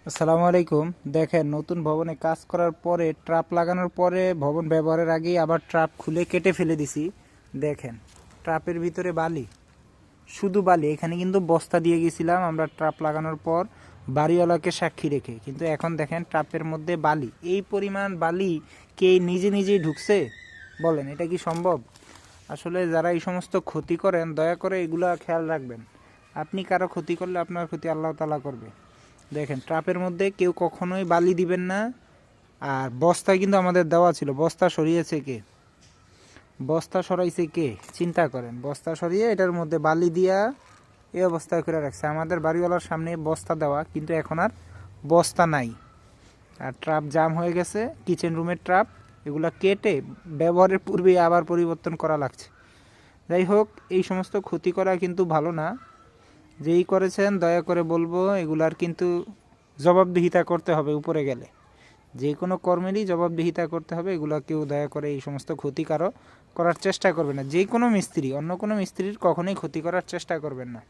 আসসালামু আলাইকুম। দেখেন, নতুন ভবনে কাজ করার পরে ট্রাপ লাগানোর পরে ভবন ব্যবহারের আগেই আবার ট্রাপ খুলে কেটে ফেলে দিছি। দেখেন, ট্রাপের ভিতরে বালি, শুধু বালি। এখানে কিন্তু বস্তা দিয়ে গেছিলাম আমরা ট্রাপ লাগানোর পর, বাড়িওয়ালাকে সাক্ষী রেখে। কিন্তু এখন দেখেন ট্রাপের মধ্যে বালি, এই পরিমাণ বালি কে নিজে নিজেই ঢুকছে? বলেন, এটা কি সম্ভব? আসলে যারা এই সমস্ত ক্ষতি করেন, দয়া করে এগুলা খেয়াল রাখবেন। আপনি কারো ক্ষতি করলে আপনার ক্ষতি আল্লাহ তাআলা করবে। দেখেন, ট্রাপের মধ্যে কেউ কখনোই বালি দিবেন না। আর বস্তা কিন্তু আমাদের দেওয়া ছিল, বস্তা সরিয়েছে কে? বস্তা সরাইছে কে? চিন্তা করেন, বস্তা সরিয়ে এটার মধ্যে বালি দিয়া এই অবস্থায় করে রাখছে। আমাদের বাড়িওয়ালার সামনে বস্তা দেওয়া, কিন্তু এখন আর বস্তা নাই। আর ট্রাপ জাম হয়ে গেছে, কিচেন রুমের ট্রাপ। এগুলা কেটে ব্যবহারের পূর্বেই আবার পরিবর্তন করা লাগছে। যাই হোক, এই সমস্ত ক্ষতি করা কিন্তু ভালো না। যেই করেছেন দয়া করে বলবো, এগুলার কিন্তু জবাবদিহিতা করতে হবে। উপরে গেলে যে কোনো কর্মেরই জবাবদিহিতা করতে হবে। এগুলা কেউ দয়া করে এই সমস্ত ক্ষতিকারক করার চেষ্টা করবে না। যে কোনো মিস্ত্রি অন্য কোনো মিস্ত্রির কখনোই ক্ষতি করার চেষ্টা করবেন না।